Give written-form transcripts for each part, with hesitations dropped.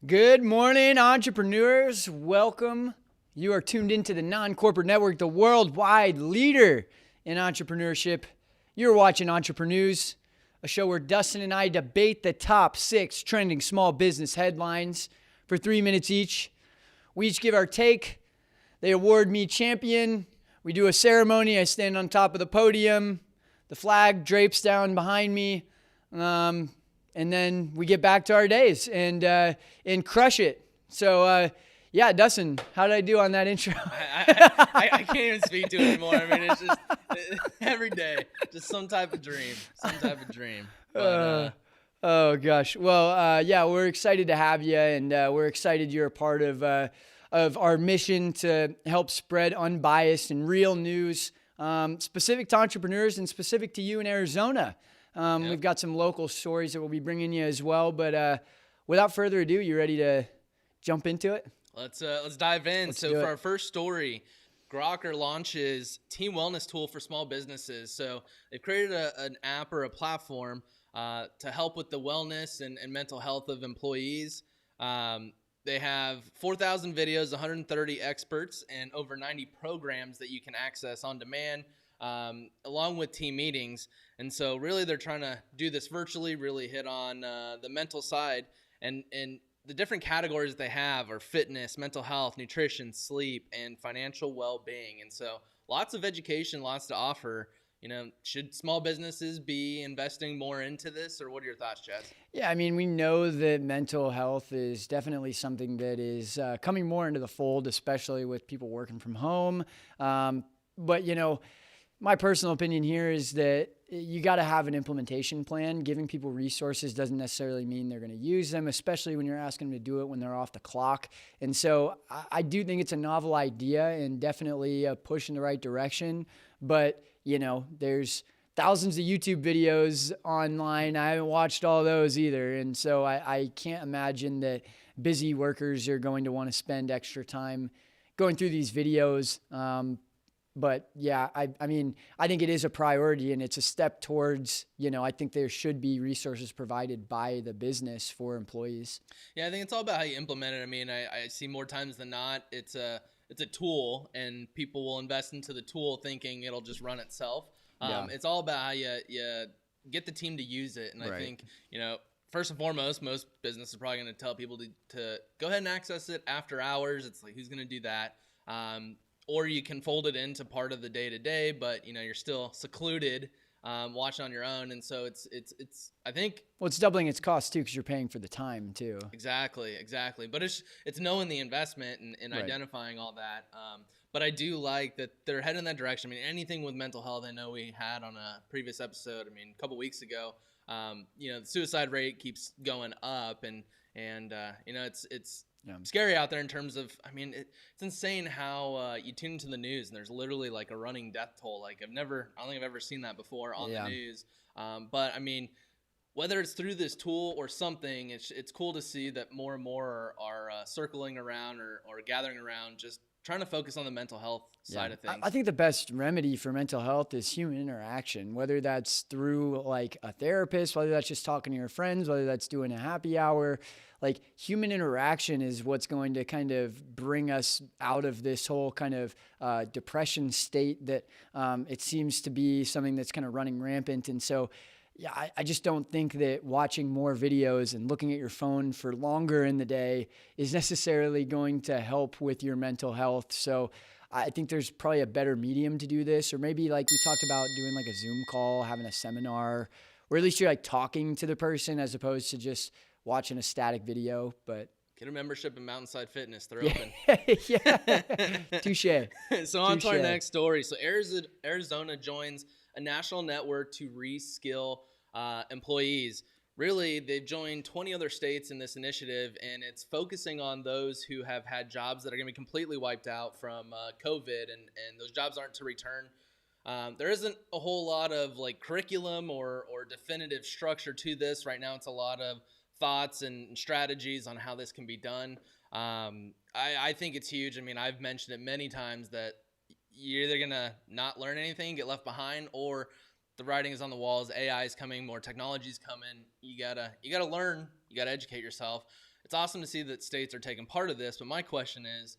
Good morning, entrepreneurs. Welcome. You are tuned into the Non-Corporate Network, the worldwide leader in entrepreneurship. You're watching Entreprenews, a show where Dustin and I debate the top 6 trending small business headlines for 3 minutes each. We each give our take. They award me champion. We do a ceremony. I stand on top of the podium. The flag drapes down behind me. And then we get back to our days and crush it. So, yeah, Dustin, how did I do on that intro? I can't even speak to it anymore. I mean, it's just every day, just some type of dream. But, oh, gosh. Well, yeah, we're excited to have you, and we're excited you're a part of our mission to help spread unbiased and real news specific to entrepreneurs and specific to you in Arizona. We've got some local stories that we'll be bringing you as well. But without further ado, you ready to jump into it? Let's dive in. Let's so do for it. our first story, Grocker launches team wellness tool for small businesses. So they've created an app or a platform to help with the wellness and mental health of employees. They have 4,000 videos, 130 experts, and over 90 programs that you can access on demand, along with team meetings. And so really they're trying to do this virtually, really hit on the mental side. And the different categories they have are fitness, mental health, nutrition, sleep, and financial well-being. And so lots of education, lots to offer. You know, should small businesses be investing more into this, or what are your thoughts, Chad? Yeah, I mean, we know that mental health is definitely something that is coming more into the fold, especially with people working from home. But, you know, my personal opinion here is that you got to have an implementation plan. Giving people resources doesn't necessarily mean they're going to use them, especially when you're asking them to do it when they're off the clock. And so I do think it's a novel idea and definitely a push in the right direction. But, you know, there's thousands of YouTube videos online. I haven't watched all those either. And so I can't imagine that busy workers are going to want to spend extra time going through these videos. But yeah, I mean, I think it is a priority and it's a step towards, you know, I think there should be resources provided by the business for employees. Yeah, I think it's all about how you implement it. I mean, I see more times than not, it's a tool, and people will invest into the tool thinking it'll just run itself. It's all about how you get the team to use it. And I think, you know, first and foremost, most businesses are probably going to tell people to go ahead and access it after hours. It's like, who's going to do that? Or you can fold it into part of the day-to-day, but, you know, you're still secluded, watching on your own. And so it's I think. Well, it's doubling its cost too, because you're paying for the time too. Exactly. But it's knowing the investment and identifying all that. But I do like that they're heading in that direction. I mean, anything with mental health, I know we had on a previous episode, I mean, a couple weeks ago, you know, the suicide rate keeps going up, and you know, it's scary out there in terms of, I mean, it's insane how you tune into the news and there's literally like a running death toll. Like I don't think I've ever seen that before on the news. But I mean, whether it's through this tool or something, it's cool to see that more and more are circling around or gathering around, just trying to focus on the mental health side of things. I think the best remedy for mental health is human interaction, whether that's through like a therapist, whether that's just talking to your friends, whether that's doing a happy hour. Like human interaction is what's going to kind of bring us out of this whole kind of depression state that it seems to be something that's kind of running rampant. And so, yeah, I just don't think that watching more videos and looking at your phone for longer in the day is necessarily going to help with your mental health. So I think there's probably a better medium to do this, or maybe like we talked about doing like a Zoom call, having a seminar, or at least you're like talking to the person as opposed to just watching a static video. But get a membership in Mountainside Fitness. They're open. Yeah. Touche. So on to our next story. So Arizona joins a national network to reskill employees. Really, they've joined 20 other states in this initiative, and it's focusing on those who have had jobs that are going to be completely wiped out from COVID, and those jobs aren't to return. There isn't a whole lot of like curriculum or definitive structure to this. Right now, it's a lot of thoughts and strategies on how this can be done. I think it's huge. I mean, I've mentioned it many times that you're either going to not learn anything, get left behind, or the writing is on the walls. AI is coming, more technology is coming. You gotta learn, you gotta educate yourself. it's awesome to see that states are taking part of this. But my question is,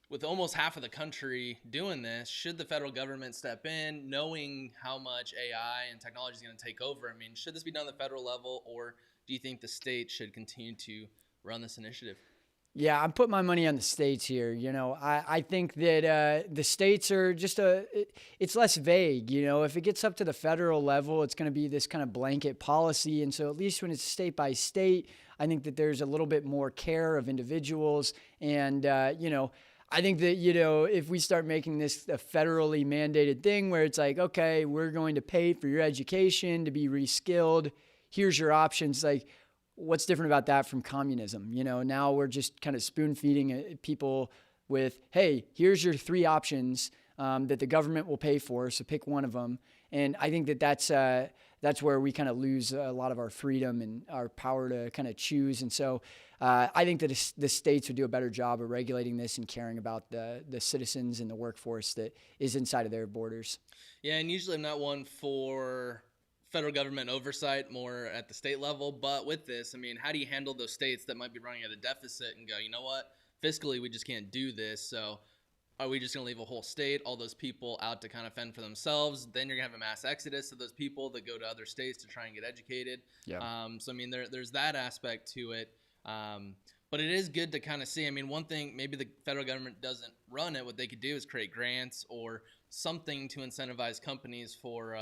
with almost half of the country doing this, should the federal government step in, knowing how much AI and technology is going to take over? I mean, should this be done at the federal level, or do you think the state should continue to run this initiative? Yeah, I'm putting my money on the states here. I think that the states are just it's less vague. If it gets up to the federal level, it's going to be this kind of blanket policy. And so at least when it's state by state, I think that there's a little bit more care of individuals. And, I think that, if we start making this a federally mandated thing where it's like, okay, we're going to pay for your education to be reskilled. Here's your options. Like, what's different about that from communism? Now we're just kind of spoon feeding people with, hey, here's your 3 options that the government will pay for. So pick one of them. And I think that that's where we kind of lose a lot of our freedom and our power to kind of choose. And so I think that the states would do a better job of regulating this and caring about the citizens and the workforce that is inside of their borders. Yeah, and usually I'm not one for federal government oversight, more at the state level. But with this, I mean, how do you handle those states that might be running at a deficit and go, you know what, fiscally, we just can't do this. So are we just going to leave a whole state, all those people out to kind of fend for themselves? Then you're going to have a mass exodus of those people that go to other states to try and get educated. Yeah. So, I mean, there's that aspect to it. But it is good to kind of see. I mean, one thing, maybe the federal government doesn't run it. What they could do is create grants or something to incentivize companies for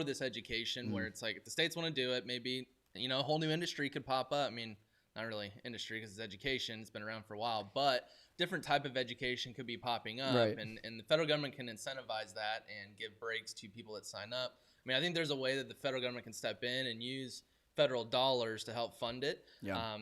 this education, where it's like, if the states want to do it, maybe, a whole new industry could pop up. I mean, not really industry because it's education. It's been around for a while, but different type of education could be popping up, Right. and the federal government can incentivize that and give breaks to people that sign up. I mean, I think there's a way that the federal government can step in and use federal dollars to help fund it. Yeah.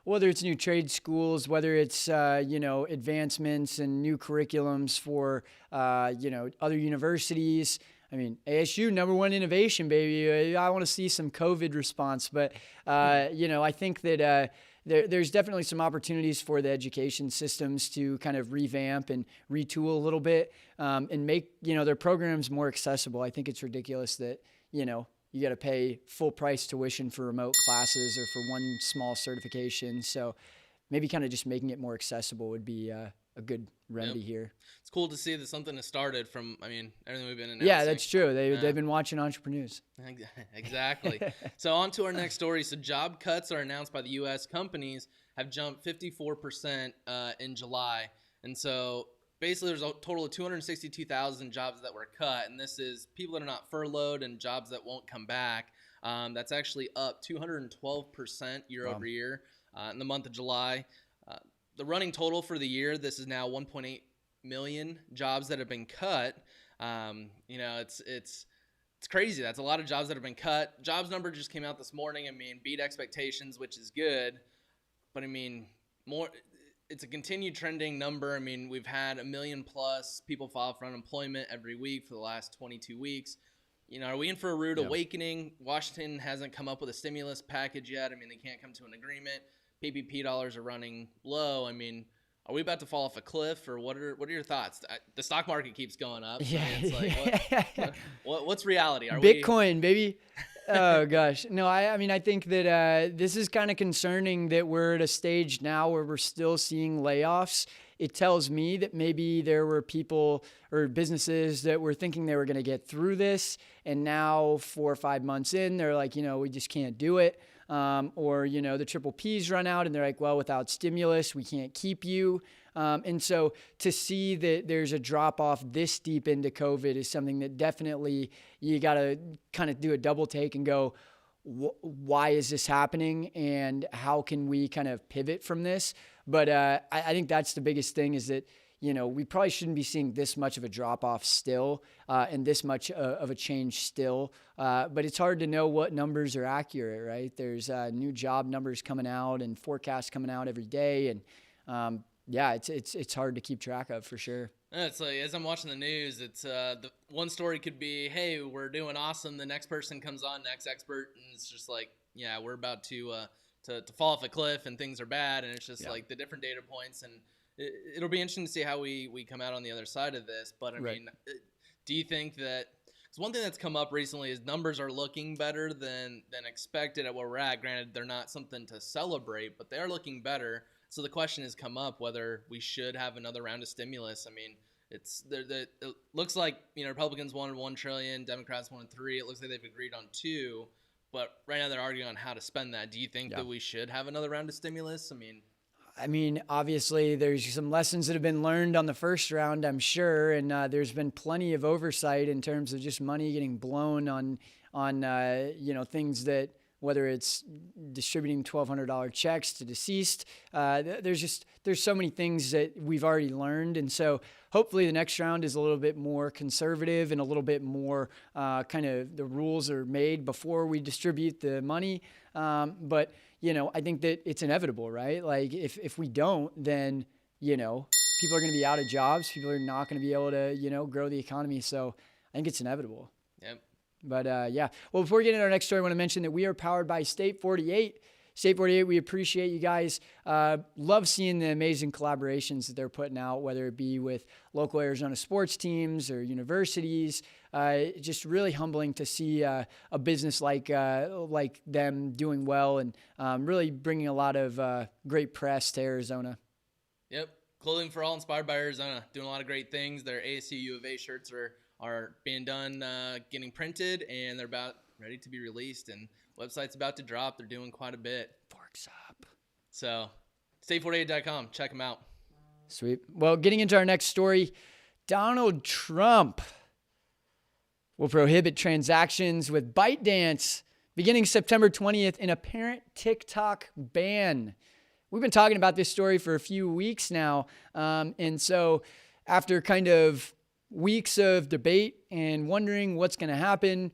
Whether it's new trade schools, whether it's, advancements and new curriculums for, other universities. I mean, ASU, #1 innovation, baby. I want to see some COVID response. But, I think that there's definitely some opportunities for the education systems to kind of revamp and retool a little bit and make, their programs more accessible. I think it's ridiculous that, you got to pay full price tuition for remote classes or for one small certification. So maybe kind of just making it more accessible would be a good remedy here. It's cool to see that something has started from, I mean, everything we've been announcing. Yeah, that's true. They've been watching Entreprenews. Exactly. So on to our next story. So job cuts are announced by the U.S. Companies have jumped 54% in July. And so basically, there's a total of 262,000 jobs that were cut, and this is people that are not furloughed and jobs that won't come back. That's actually up 212% year over year in the month of July. The running total for the year, this is now 1.8 million jobs that have been cut. It's crazy. That's a lot of jobs that have been cut. Jobs number just came out this morning. I mean, beat expectations, which is good, but I mean, it's a continued trending number. I mean, we've had 1 million plus people file for unemployment every week for the last 22 weeks. Are we in for a rude awakening? Washington hasn't come up with a stimulus package yet. I mean, they can't come to an agreement. PPP dollars are running low. I mean, are we about to fall off a cliff, or what are your thoughts? The stock market keeps going up. Yeah. I mean, it's like, what's reality? Bitcoin, baby. Oh, gosh. No, I mean, I think that this is kind of concerning that we're at a stage now where we're still seeing layoffs. It tells me that maybe there were people or businesses that were thinking they were going to get through this, and now 4 or 5 months in, they're like, we just can't do it. Or, the triple Ps run out and they're like, well, without stimulus, we can't keep you. And so to see that there's a drop off this deep into COVID is something that definitely you got to kind of do a double take and go, why is this happening and how can we kind of pivot from this? But I think that's the biggest thing is that, we probably shouldn't be seeing this much of a drop off still and this much of a change still. But it's hard to know what numbers are accurate, right? There's new job numbers coming out and forecasts coming out every day. And it's hard to keep track of for sure. It's like, as I'm watching the news, it's the one story could be, hey, we're doing awesome. The next person comes on, next expert, and it's just like, yeah, we're about to fall off a cliff and things are bad. And it's just like the different data points, and it'll be interesting to see how we come out on the other side of this. But I mean, do you think that, So one thing that's come up recently is numbers are looking better than expected at where we're at. Granted, they're not something to celebrate, but they are looking better. So the question has come up whether we should have another round of stimulus. I mean, it looks like, Republicans wanted 1 trillion, Democrats wanted 3. It looks like they've agreed on 2, but right now they're arguing on how to spend that. Do you think that we should have another round of stimulus? I mean, obviously, there's some lessons that have been learned on the first round, I'm sure, and there's been plenty of oversight in terms of just money getting blown on things that, whether it's distributing $1,200 checks to deceased, there's so many things that we've already learned, and so hopefully the next round is a little bit more conservative and a little bit more kind of the rules are made before we distribute the money, but I think that it's inevitable, right? Like if we don't, then, people are going to be out of jobs. People are not going to be able to, grow the economy. So I think it's inevitable. Yep. But yeah. Well, before we get into our next story, I want to mention that we are powered by State 48. State 48, we appreciate you guys. Love seeing the amazing collaborations that they're putting out, whether it be with local Arizona sports teams or universities. Just really humbling to see a business like them doing well and really bringing a lot of great press to Arizona. Yep. Clothing for all, inspired by Arizona. Doing a lot of great things. Their ASU U of A shirts are being done, getting printed, and they're about ready to be released. And website's about to drop. They're doing quite a bit. Forks up. So, state48.com. Check them out. Sweet. Well, getting into our next story, Donald Trump will prohibit transactions with ByteDance beginning September 20th in apparent TikTok ban. We've been talking about this story for a few weeks now. And so after kind of weeks of debate and wondering what's going to happen,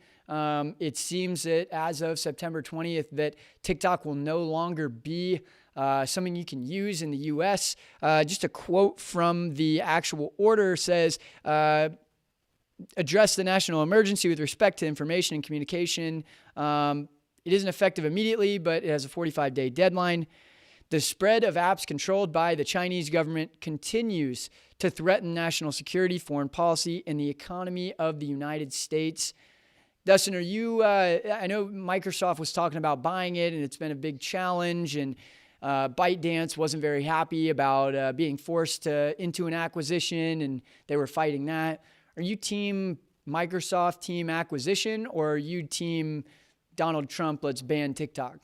it seems that as of September 20th that TikTok will no longer be something you can use in the U.S. Just a quote from the actual order says, address the national emergency with respect to information and communication. It isn't effective immediately, but it has a 45-day deadline. The spread of apps controlled by the Chinese government continues to threaten national security, foreign policy, and the economy of the United States. Dustin, are you, I know Microsoft was talking about buying it, and it's been a big challenge, and ByteDance wasn't very happy about being forced into an acquisition, and they were fighting that. Are you team Microsoft, team acquisition, or are you team Donald Trump, let's ban TikTok?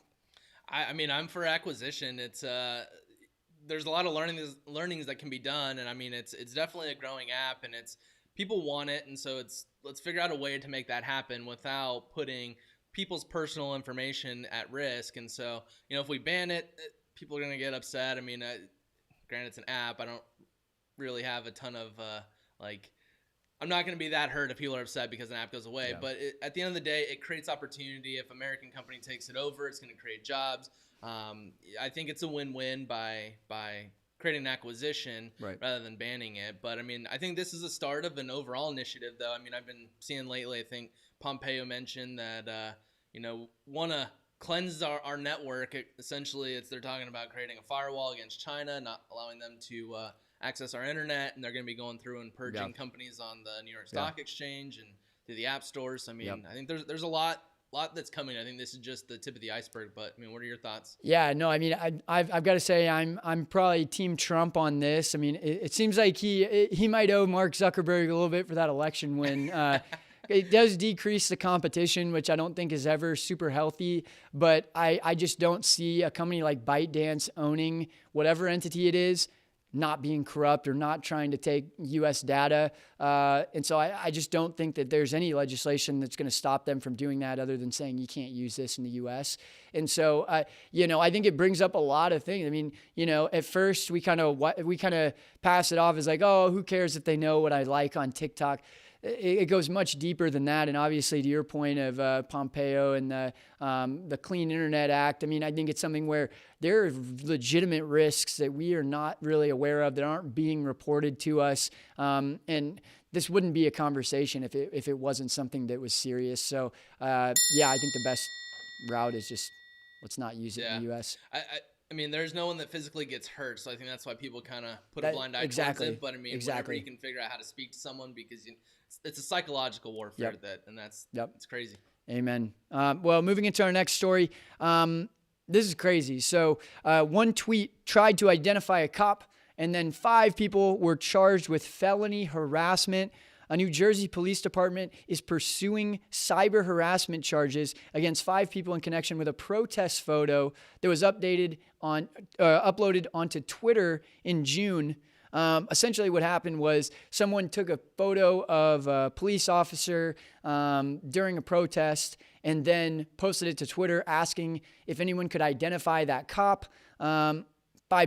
I mean, I'm for acquisition. It's there's a lot of learnings that can be done, and I mean, it's definitely a growing app, and people want it, and so let's figure out a way to make that happen without putting people's personal information at risk. And so, if we ban it, people are gonna get upset. I mean, granted, it's an app. I don't really have a ton of I'm not going to be that hurt if people are upset because an app goes away. Yeah. But at the end of the day, it creates opportunity. If an American company takes it over, it's going to create jobs. I think it's a win-win by creating an acquisition rather than banning it. But, I mean, I think this is the start of an overall initiative, though. I mean, I've been seeing lately, I think Pompeo mentioned that, want to cleanse our network. Essentially, they're talking about creating a firewall against China, not allowing them to access our internet, and they're going to be going through and purging companies on the New York Stock Exchange and through the app stores. I mean, I think there's a lot that's coming. I think this is just the tip of the iceberg. But I mean, what are your thoughts? Yeah, no, I mean, I've got to say I'm probably Team Trump on this. I mean, it seems like he might owe Mark Zuckerberg a little bit for that election win. It does decrease the competition, which I don't think is ever super healthy, but I just don't see a company like ByteDance owning whatever entity it is, not being corrupt or not trying to take U.S. data. And so I just don't think that there's any legislation that's going to stop them from doing that other than saying you can't use this in the U.S. And so, I think it brings up a lot of things. I mean, at first we kind of pass it off as like, oh, who cares if they know what I like on TikTok? It goes much deeper than that. And obviously to your point of Pompeo and the Clean Internet Act, I mean, I think it's something where there are legitimate risks that we are not really aware of that aren't being reported to us. And this wouldn't be a conversation if it wasn't something that was serious. So, I think the best route is just let's not use it in the U.S. I mean, there's no one that physically gets hurt, so I think that's why people kind of put a blind eye towards it. But I mean, whenever you can figure out how to speak to someone, because it's a psychological warfare Yep. and that's Yep. it's crazy. Amen. Well, moving into our next story. This is crazy. So one tweet tried to identify a cop, and then 5 people were charged with felony harassment. A New Jersey police department is pursuing cyber harassment charges against 5 people in connection with a protest photo that was uploaded onto Twitter in June. Essentially what happened was someone took a photo of a police officer during a protest and then posted it to Twitter asking if anyone could identify that cop. 5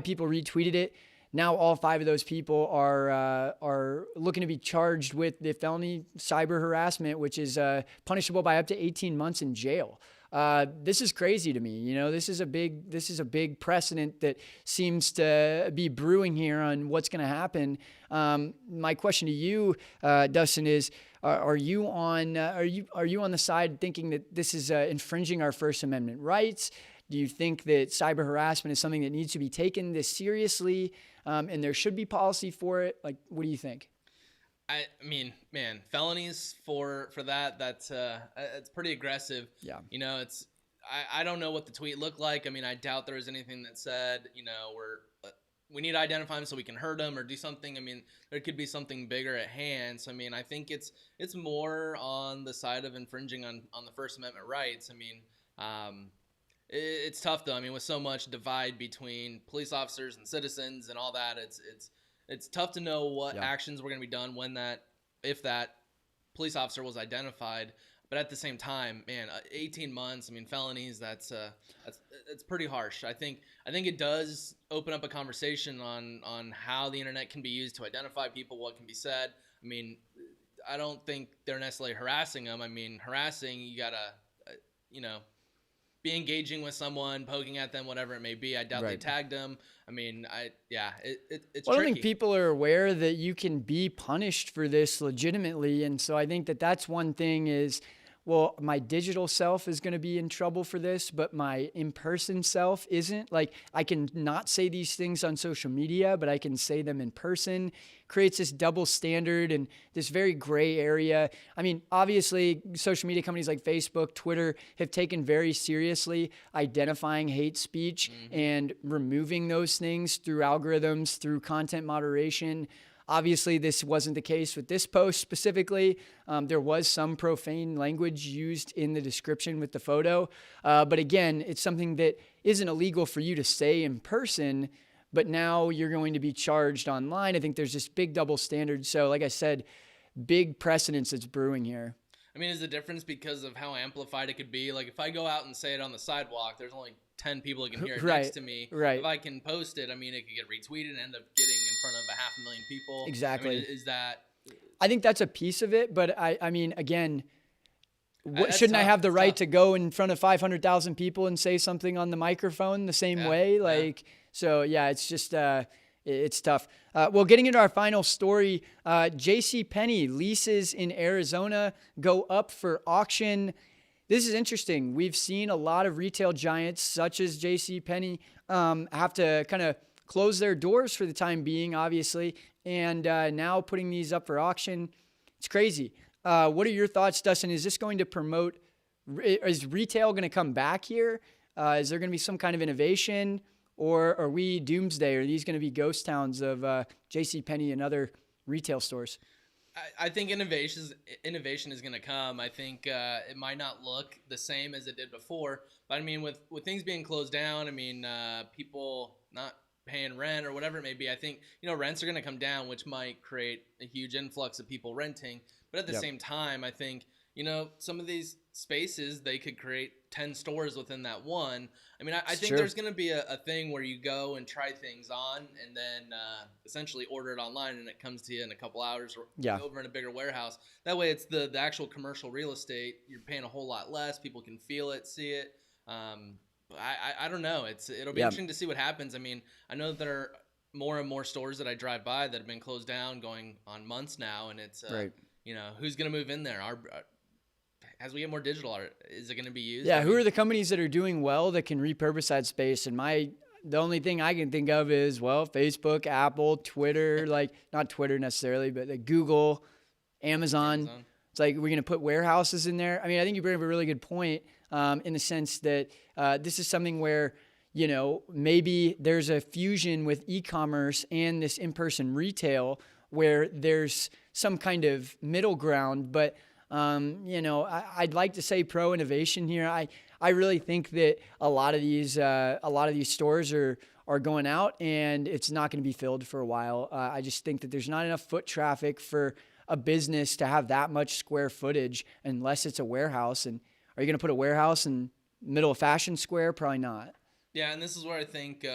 people retweeted it. Now all 5 of those people are looking to be charged with the felony cyber harassment, which is punishable by up to 18 months in jail. This is crazy to me. You know, this is a big precedent that seems to be brewing here on what's going to happen. My question to you, Dustin, is: Are you on the side thinking that this is infringing our First Amendment rights? Do you think that cyber harassment is something that needs to be taken this seriously, and there should be policy for it? Like, what do you think? I mean, man, felonies for that's it's pretty aggressive. Yeah. You know, I don't know what the tweet looked like. I mean, I doubt there was anything that said, you know, we need to identify him so we can hurt him or do something. I mean, there could be something bigger at hand. So, I mean, I think it's more on the side of infringing on the First Amendment rights. I mean, it's tough though. I mean, with so much divide between police officers and citizens and all that, it's tough to know what actions were going to be done if that police officer was identified. But at the same time, man, 18 months. I mean, felonies. That's pretty harsh. I think it does open up a conversation on how the internet can be used to identify people, what can be said. I mean, I don't think they're necessarily harassing them. I mean, harassing, you gotta, be engaging with someone, poking at them, whatever it may be. I doubt they tagged them. I mean, it's well, tricky. I think people are aware that you can be punished for this legitimately. And so I think that that's one thing is, well, my digital self is going to be in trouble for this, but my in-person self isn't. Like, I can not say these things on social media, but I can say them in person. Creates this double standard and this very gray area. I mean, obviously, social media companies like Facebook, Twitter have taken very seriously identifying hate speech and removing those things through algorithms, through content moderation. Obviously, this wasn't the case with this post specifically. There was some profane language used in the description with the photo. But again, it's something that isn't illegal for you to say in person, but now you're going to be charged online. I think there's this big double standard. So like I said, big precedence that's brewing here. I mean, is the difference because of how amplified it could be? Like, if I go out and say it on the sidewalk, there's only 10 people that can hear it next to me. Right. If I can post it, I mean, it could get retweeted and end up getting in front of 500,000 people. Exactly. I mean, is that... I think that's a piece of it, but I mean, again, shouldn't tough. I have the right to go in front of 500,000 people and say something on the microphone the same way? Like, so yeah, it's just, it's tough. Well, getting into our final story, JCPenney Leases in Arizona go up for auction. This is interesting. We've seen a lot of retail giants such as JCPenney have to kind of close their doors for the time being, obviously, and now putting these up for auction. It's crazy. What are your thoughts, Dustin? Is this going to promote, is retail going to come back here? Is there going to be some kind of innovation? Or are we doomsday? Are these going to be ghost towns of JCPenney and other retail stores? I think innovation is going to come. I think it might not look the same as it did before. But I mean, with things being closed down, I mean, people not paying rent or whatever it may be, I think, rents are going to come down, which might create a huge influx of people renting. But at the same time, I think, some of these spaces, they could create 10 stores within that one. I mean, I think there's going to be a thing where you go and try things on and then essentially order it online and it comes to you in a couple hours or over in a bigger warehouse. That way it's the actual commercial real estate. You're paying a whole lot less. People can feel it, see it. I don't know. It'll be interesting to see what happens. I mean, I know that there are more and more stores that I drive by that have been closed down going on months now. And it's, who's going to move in there? As we get more digital art, is it going to be used? Yeah, who are the companies that are doing well that can repurpose that space? And the only thing I can think of is, well, Facebook, Apple, Twitter, like not Twitter necessarily, but like Google, Amazon. It's like, we're going to put warehouses in there. I mean, I think you bring up a really good point in the sense that this is something where, you know, maybe there's a fusion with e-commerce and this in-person retail where there's some kind of middle ground. But, you know, I'd like to say pro innovation here. I really think that a lot of these stores are going out and it's not going to be filled for a while. I just think that there's not enough foot traffic for a business to have that much square footage unless it's a warehouse. And are you going to put a warehouse in the middle of Fashion Square? Probably not. Yeah, and this is where I think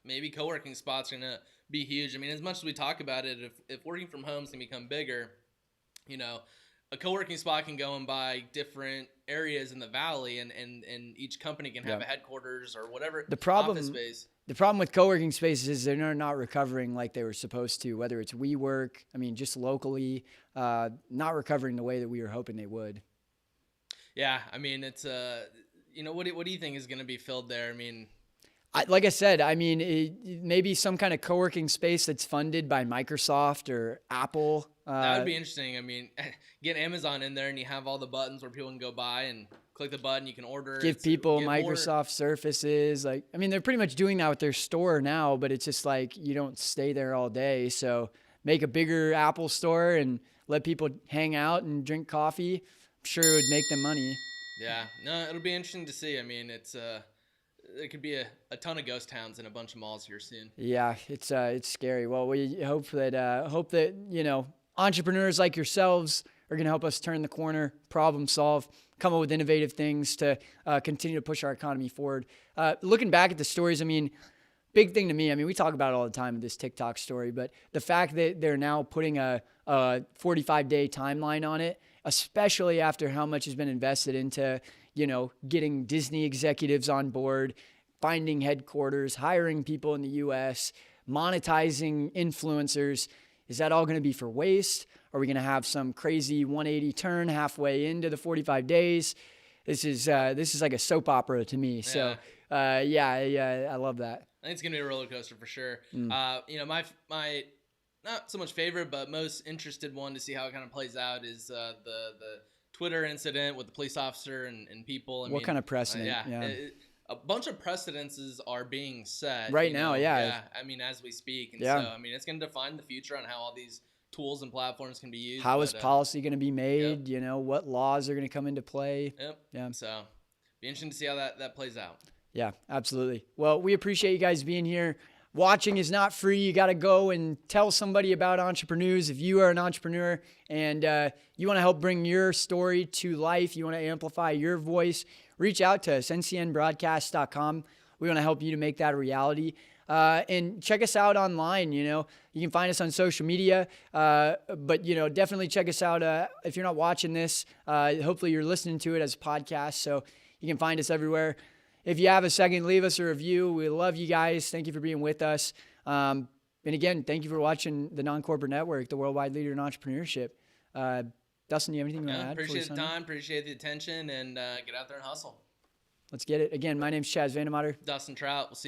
maybe co-working spots are going to be huge. I mean, as much as we talk about it, if working from home can become bigger, you know, a co-working spot can go and buy different areas in the valley, and each company can have a headquarters or whatever office space. The problem with co-working spaces is they're not recovering like they were supposed to, whether it's WeWork, I mean, just locally, not recovering the way that we were hoping they would. Yeah, I mean, it's, you know, what do you think is going to be filled there? I mean, like I said, I mean, maybe some kind of co-working space that's funded by Microsoft or Apple. That would be interesting. I mean, get Amazon in there and you have all the buttons where people can go buy and click the button, you can order. Give people Microsoft Surfaces. Like, I mean, they're pretty much doing that with their store now, but it's just like you don't stay there all day. So make a bigger Apple store and let people hang out and drink coffee. I'm sure it would make them money. Yeah, no, it'll be interesting to see. I mean, it's there could be a ton of ghost towns and a bunch of malls here soon. Yeah, it's scary. Well, we hope that you know, entrepreneurs like yourselves are going to help us turn the corner, problem solve, come up with innovative things to continue to push our economy forward. Looking back at the stories, I mean, big thing to me, I mean, we talk about it all the time in this TikTok story, but the fact that they're now putting a 45-day timeline on it, especially after how much has been invested into, you know, getting Disney executives on board, finding headquarters, hiring people in the U.S., monetizing influencers. Is that all going to be for waste? Are we going to have some crazy 180 turn halfway into the 45 days? This is like a soap opera to me. So, I love that. I think it's going to be a roller coaster for sure. You know, my not so much favorite, but most interested one to see how it kind of plays out is the Twitter incident with the police officer and people. What kind of precedent? A bunch of precedences are being set right now. Yeah, I mean, as we speak. And so, I mean, it's going to define the future on how all these tools and platforms can be used. How is policy going to be made? You know, what laws are going to come into play? Yeah. So, be interesting to see how that plays out. Yeah, absolutely. Well, we appreciate you guys being here. Watching is not free. You got to go and tell somebody about Entreprenews. If you are an entrepreneur and you want to help bring your story to life, you want to amplify your voice, reach out to us, ncnbroadcast.com. We want to help you to make that a reality. And check us out online. You know, you can find us on social media, but, you know, definitely check us out. If you're not watching this, hopefully you're listening to it as a podcast. So you can find us everywhere. If you have a second, leave us a review. We love you guys. Thank you for being with us. And again, thank you for watching the Non-Corporate Network, the worldwide leader in entrepreneurship. Dustin, you have anything you want to add? Appreciate the time, appreciate the attention, and get out there and hustle. Let's get it. Again, my name's Chaz Vandemotter. Dustin Trout. We'll see you.